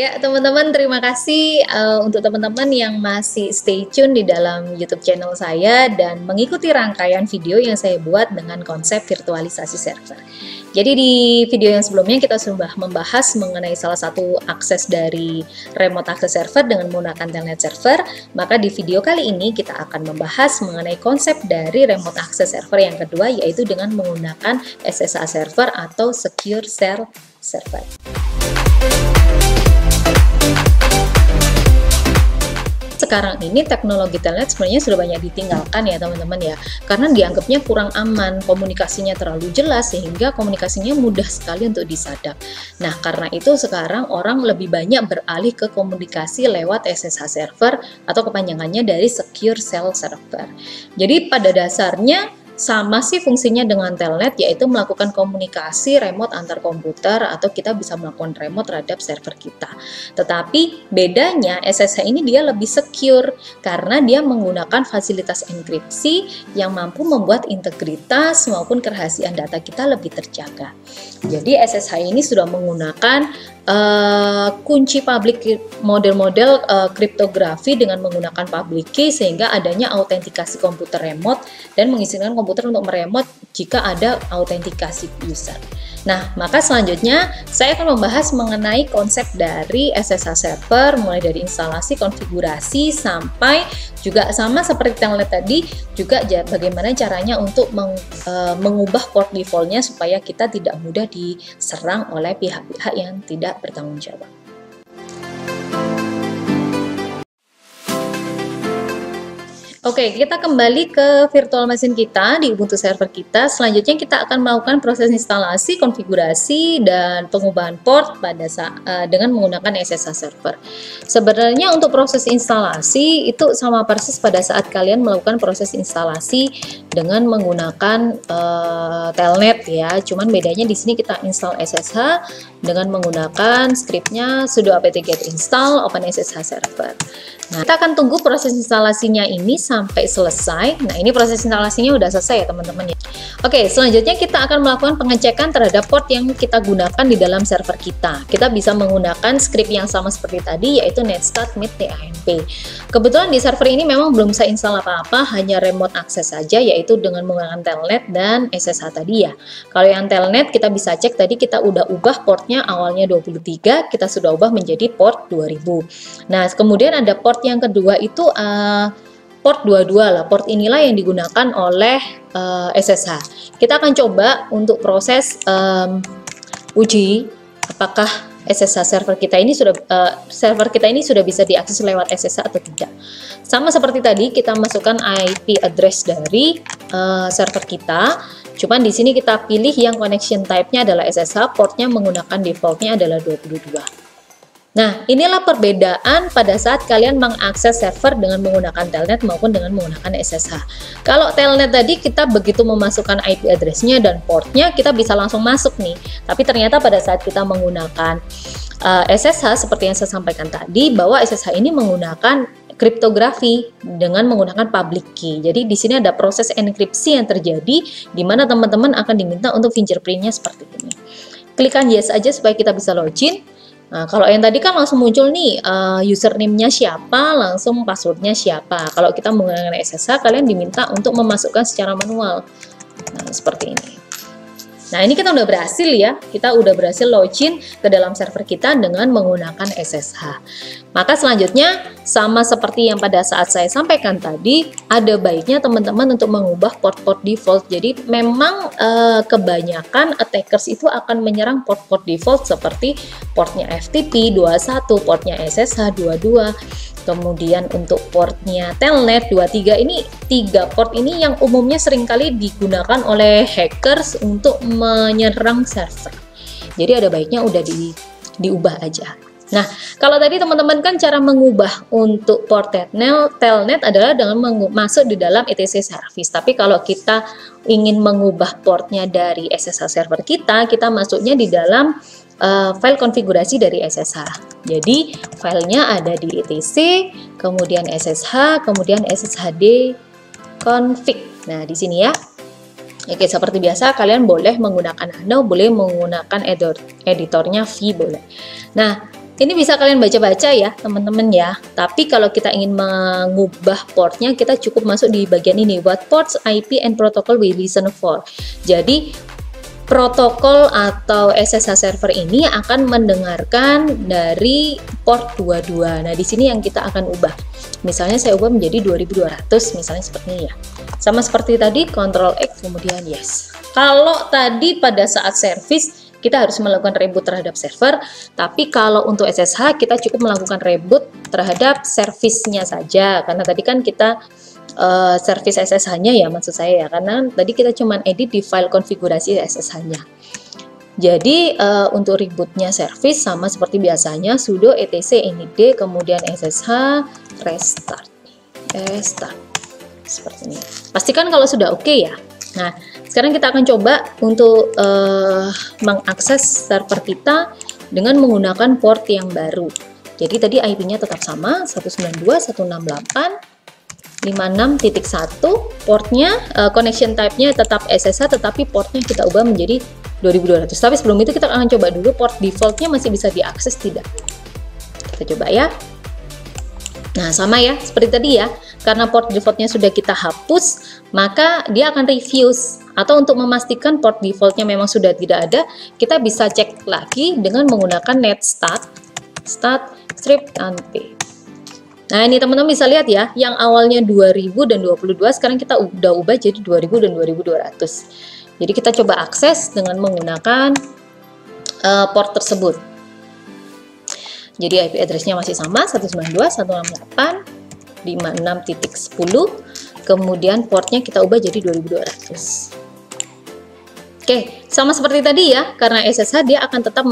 Ya, teman-teman, terima kasih untuk teman-teman yang masih stay tune di dalam YouTube channel saya dan mengikuti rangkaian video yang saya buat dengan konsep virtualisasi server. Jadi di video yang sebelumnya kita sudah membahas mengenai salah satu akses dari remote access server dengan menggunakan telnet server. Maka di video kali ini kita akan membahas mengenai konsep dari remote access server yang kedua, yaitu dengan menggunakan SSH server atau Secure Shell Server. Sekarang ini teknologi telnet sebenarnya sudah banyak ditinggalkan ya teman-teman ya, karena dianggapnya kurang aman, komunikasinya terlalu jelas sehingga komunikasinya mudah sekali untuk disadap. Nah, karena itu sekarang orang lebih banyak beralih ke komunikasi lewat SSH server atau kepanjangannya dari Secure Shell Server. Jadi pada dasarnya sama sih fungsinya dengan telnet, yaitu melakukan komunikasi remote antar komputer atau kita bisa melakukan remote terhadap server kita. Tetapi bedanya SSH ini dia lebih secure karena dia menggunakan fasilitas enkripsi yang mampu membuat integritas maupun kerahasiaan data kita lebih terjaga. Jadi SSH ini sudah menggunakan kunci public, model-model kriptografi dengan menggunakan public key sehingga adanya autentikasi komputer remote dan mengizinkan komputer untuk meremote jika ada autentikasi user. Nah, maka selanjutnya saya akan membahas mengenai konsep dari SSH server, mulai dari instalasi, konfigurasi, sampai juga sama seperti telnet tadi, juga bagaimana caranya untuk mengubah port defaultnya supaya kita tidak mudah diserang oleh pihak-pihak yang tidak bertanggung jawab. Oke, kita kembali ke virtual machine kita di Ubuntu server kita. Selanjutnya kita akan melakukan proses instalasi, konfigurasi, dan pengubahan port dengan menggunakan SSH server. Sebenarnya untuk proses instalasi itu sama persis pada saat kalian melakukan proses instalasi dengan menggunakan telnet ya. Cuman bedanya di sini kita install SSH dengan menggunakan scriptnya sudo apt-get install OpenSSH server. Nah, kita akan tunggu proses instalasinya ini sampai selesai. Nah, ini proses instalasinya udah selesai ya teman-teman ya. Oke, selanjutnya kita akan melakukan pengecekan terhadap port yang kita gunakan di dalam server kita. Kita bisa menggunakan script yang sama seperti tadi, yaitu netstart mit tamp. Kebetulan di server ini memang belum saya install apa-apa, hanya remote access saja, yaitu dengan menggunakan telnet dan SSH tadi ya. Kalau yang telnet kita bisa cek tadi kita udah ubah portnya, awalnya 23, kita sudah ubah menjadi port 2000. Nah, kemudian ada port yang kedua itu port 22 lah. Port inilah yang digunakan oleh SSH. Kita akan coba untuk proses uji apakah SSH server kita ini sudah bisa diakses lewat SSH atau tidak. Sama seperti tadi kita masukkan IP address dari server kita. Cuman di sini kita pilih yang connection type-nya adalah SSH, portnya menggunakan defaultnya adalah 22. Nah, inilah perbedaan pada saat kalian mengakses server dengan menggunakan telnet maupun dengan menggunakan SSH. Kalau telnet tadi kita begitu memasukkan IP address-nya dan portnya kita bisa langsung masuk nih. Tapi ternyata pada saat kita menggunakan SSH seperti yang saya sampaikan tadi, bahwa SSH ini menggunakan kriptografi dengan menggunakan public key. Jadi di sini ada proses enkripsi yang terjadi di mana teman-teman akan diminta untuk fingerprint-nya seperti ini. Klikkan yes aja supaya kita bisa login. Nah, kalau yang tadi kan langsung muncul nih username-nya siapa, langsung password-nya siapa. Kalau kita menggunakan SSH, kalian diminta untuk memasukkan secara manual. Nah, seperti ini. Nah, ini kita udah berhasil ya. Kita udah berhasil login ke dalam server kita dengan menggunakan SSH. Maka selanjutnya, sama seperti yang pada saat saya sampaikan tadi, ada baiknya teman-teman untuk mengubah port-port default. Jadi memang kebanyakan attackers itu akan menyerang port-port default seperti portnya FTP 21, portnya SSH 22, kemudian untuk portnya telnet 23. Ini 3 port ini yang umumnya seringkali digunakan oleh hackers untuk menyerang server. Jadi ada baiknya udah diubah aja. Nah, kalau tadi teman-teman kan cara mengubah untuk port telnet adalah dengan masuk di dalam etc service. Tapi kalau kita ingin mengubah portnya dari SSH server kita masuknya di dalam file konfigurasi dari SSH. Jadi filenya ada di etc, kemudian SSH, kemudian sshd config. Nah, di sini ya. Oke, seperti biasa kalian boleh menggunakan nano, boleh menggunakan editornya V boleh. Nah, Ini bisa kalian baca-baca ya teman-teman ya. Tapi kalau kita ingin mengubah portnya, kita cukup masuk di bagian ini, what ports IP and protocol we listen for. Jadi protokol atau SSH server ini akan mendengarkan dari port 22. Nah, di sini yang kita akan ubah. Misalnya saya ubah menjadi 2200 misalnya seperti ini ya. Sama seperti tadi, Ctrl X kemudian yes. Kalau tadi pada saat service kita harus melakukan reboot terhadap server, tapi kalau untuk SSH kita cukup melakukan reboot terhadap servisnya saja, karena tadi kan kita service SSH-nya ya, maksud saya ya, karena tadi kita cuman edit di file konfigurasi SSH-nya. Jadi untuk rebootnya service sama seperti biasanya, sudo etc init kemudian SSH restart seperti ini. Pastikan kalau sudah oke ya. Nah, sekarang kita akan coba untuk mengakses server kita dengan menggunakan port yang baru. Jadi tadi IP-nya tetap sama, 192.168.56.1, portnya, connection type-nya tetap SSH, tetapi portnya kita ubah menjadi 2200. Tapi sebelum itu kita akan coba dulu port default-nya masih bisa diakses tidak. Kita coba ya. Nah, sama ya, seperti tadi ya. Karena port default-nya sudah kita hapus, maka dia akan refuse. Atau untuk memastikan port default-nya memang sudah tidak ada, kita bisa cek lagi dengan menggunakan netstat script unp. Nah, ini teman-teman bisa lihat ya, yang awalnya 2000 dan 22, sekarang kita udah ubah jadi 2000 dan 2200. Jadi kita coba akses dengan menggunakan port tersebut. Jadi IP address-nya masih sama, 192.168.56.10, kemudian portnya kita ubah jadi 2200. Oke, sama seperti tadi ya, karena SSH dia akan tetap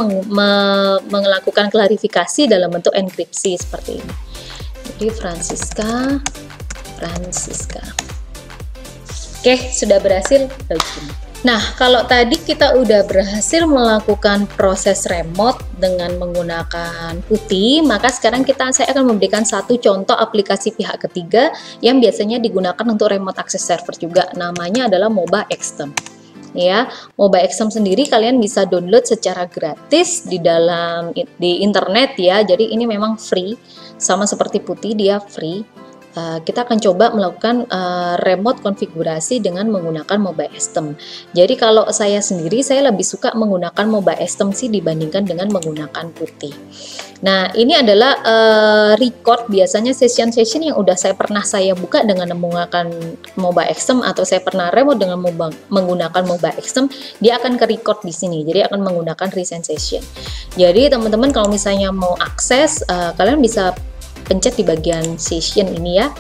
melakukan klarifikasi dalam bentuk enkripsi seperti ini. Jadi Francisca. Oke, sudah berhasil login. Nah, kalau tadi kita udah berhasil melakukan proses remote dengan menggunakan putih, maka sekarang saya akan memberikan satu contoh aplikasi pihak ketiga yang biasanya digunakan untuk remote access server juga. Namanya adalah MobaXterm. Ya, MobaXterm sendiri kalian bisa download secara gratis di internet ya. Jadi ini memang free, sama seperti putih dia free. Kita akan coba melakukan remote konfigurasi dengan menggunakan MobaXterm. Jadi kalau saya sendiri, saya lebih suka menggunakan MobaXterm sih dibandingkan dengan menggunakan putih. Nah, ini adalah record biasanya session-session yang udah pernah saya buka dengan menggunakan MobaXterm, atau saya pernah remote dengan menggunakan MobaXterm, dia akan ke-record di sini. Jadi akan menggunakan recent session. Jadi teman-teman kalau misalnya mau akses, kalian bisa pencet di bagian session ini ya.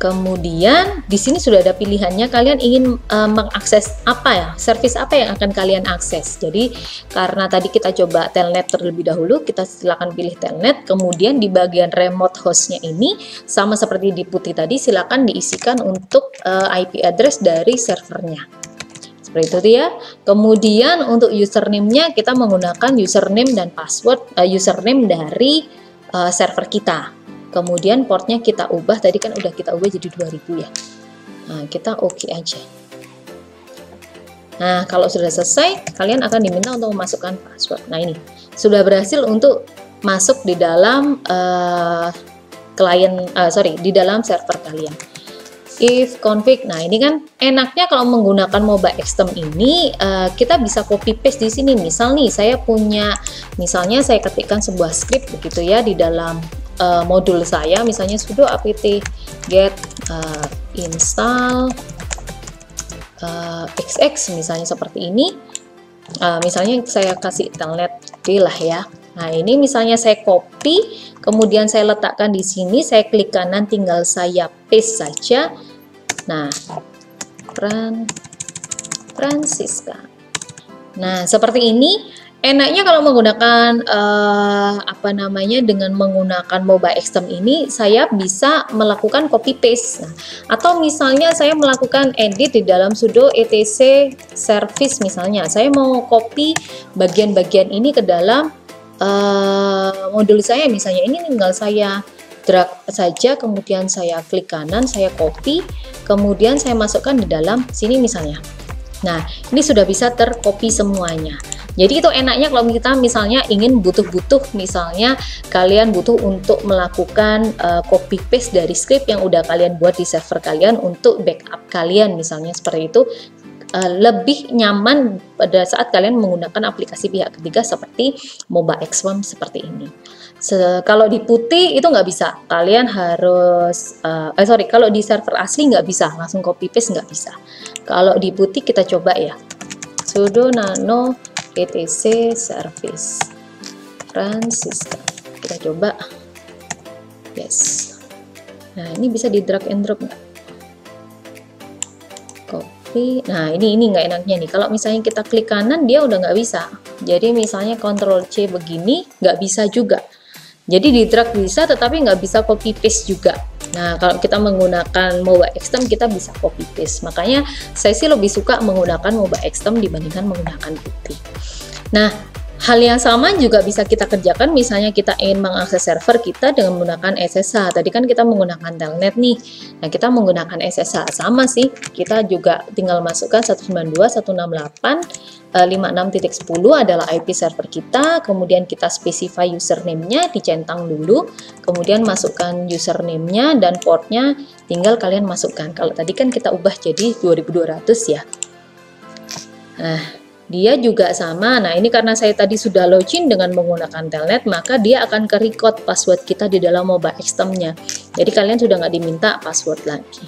Kemudian di sini sudah ada pilihannya, kalian ingin mengakses apa ya, service apa yang akan kalian akses. Jadi karena tadi kita coba telnet terlebih dahulu, kita silakan pilih telnet. Kemudian di bagian remote hostnya ini sama seperti di putih tadi, silakan diisikan untuk IP address dari servernya. Seperti itu ya. Kemudian untuk username-nya kita menggunakan username dan password, username dari server kita. Kemudian portnya kita ubah, tadi kan udah kita ubah jadi 2000 ya. Nah, kita oke aja. Nah, kalau sudah selesai, kalian akan diminta untuk memasukkan password. Nah, ini sudah berhasil untuk masuk di dalam di dalam server kalian. If config, nah ini kan enaknya kalau menggunakan MobaXterm ini kita bisa copy paste di sini. Misal nih misalnya saya ketikkan sebuah script begitu ya di dalam modul saya, misalnya sudo apt get install xx misalnya seperti ini. Misalnya saya kasih telnet D lah ya. Nah, ini misalnya saya copy, kemudian saya letakkan di sini, saya klik kanan, tinggal saya paste saja. Nah, Francisca. Nah, seperti ini. Enaknya kalau menggunakan dengan menggunakan MobaXterm ini, saya bisa melakukan copy paste. Nah, atau misalnya saya melakukan edit di dalam sudo etc service, misalnya saya mau copy bagian-bagian ini ke dalam modul saya, misalnya ini tinggal saya drag saja, kemudian saya klik kanan, saya copy, kemudian saya masukkan di dalam sini misalnya. Nah, ini sudah bisa tercopy semuanya. Jadi itu enaknya kalau kita misalnya ingin butuh misalnya kalian butuh untuk melakukan copy paste dari script yang udah kalian buat di server kalian untuk backup kalian misalnya seperti itu, lebih nyaman pada saat kalian menggunakan aplikasi pihak ketiga seperti Moba Xcom seperti ini. Kalau di putih itu nggak bisa, kalian harus kalau di server asli nggak bisa langsung copy paste, nggak bisa. Kalau di putih kita coba ya, sudo nano etc service run system, kita coba. Yes, nah ini bisa di drag and drop nggak? Copy. Nah ini nggak enaknya nih, kalau misalnya kita klik kanan dia udah nggak bisa. Jadi misalnya Ctrl C begini nggak bisa juga. Jadi di drag bisa tetapi nggak bisa copy paste juga. Nah kalau kita menggunakan Moba Xcom kita bisa copy paste. Makanya saya sih lebih suka menggunakan Moba Xcom dibandingkan menggunakan putih. Nah, hal yang sama juga bisa kita kerjakan misalnya kita ingin mengakses server kita dengan menggunakan SSH. Tadi kan kita menggunakan telnet nih. Nah, kita menggunakan SSH sama sih. Kita juga tinggal masukkan 192.168.56.10 adalah IP server kita. Kemudian kita specify username-nya, dicentang dulu. Kemudian masukkan username-nya dan portnya tinggal kalian masukkan. Kalau tadi kan kita ubah jadi 2200 ya. Nah, dia juga sama. Nah, ini karena saya tadi sudah login dengan menggunakan telnet, maka dia akan ke-record password kita di dalam Moba Xcom-nya. Jadi kalian sudah nggak diminta password lagi.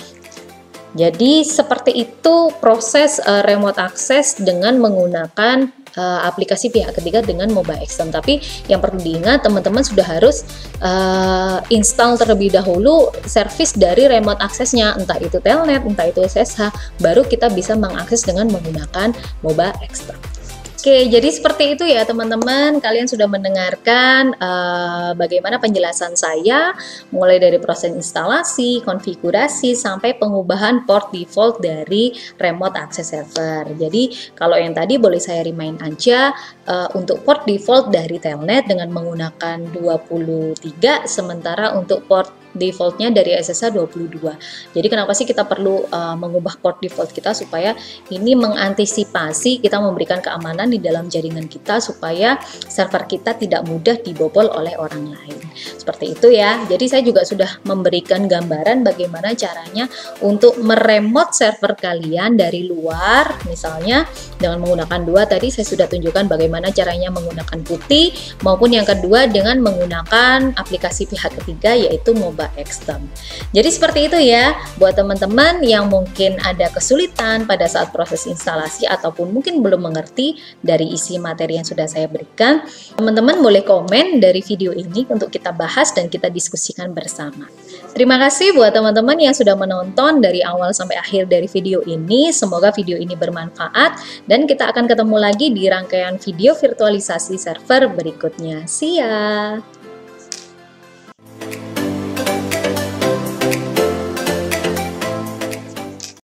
Jadi seperti itu proses remote access dengan menggunakan aplikasi pihak ketiga dengan Moba Xcom. Tapi yang perlu diingat, teman-teman sudah harus install terlebih dahulu service dari remote access-nya, entah itu telnet, entah itu SSH, baru kita bisa mengakses dengan menggunakan Moba Xcom. Oke, jadi seperti itu ya teman-teman. Kalian sudah mendengarkan bagaimana penjelasan saya mulai dari proses instalasi, konfigurasi, sampai pengubahan port default dari remote access server. Jadi kalau yang tadi boleh saya remind aja, untuk port default dari telnet dengan menggunakan 23, sementara untuk port defaultnya dari SSH 22. Jadi kenapa sih kita perlu mengubah port default kita, supaya ini mengantisipasi kita memberikan keamanan di dalam jaringan kita supaya server kita tidak mudah dibobol oleh orang lain. Seperti itu ya. Jadi saya juga sudah memberikan gambaran bagaimana caranya untuk meremote server kalian dari luar, misalnya dengan menggunakan dua. Tadi saya sudah tunjukkan bagaimana caranya menggunakan putih, maupun yang kedua dengan menggunakan aplikasi pihak ketiga yaitu Moba Xcom. Jadi seperti itu ya buat teman-teman yang mungkin ada kesulitan pada saat proses instalasi ataupun mungkin belum mengerti dari isi materi yang sudah saya berikan. Teman-teman boleh komen dari video ini untuk kita bahas dan kita diskusikan bersama. Terima kasih buat teman-teman yang sudah menonton dari awal sampai akhir dari video ini. Semoga video ini bermanfaat dan kita akan ketemu lagi di rangkaian video virtualisasi server berikutnya. See ya!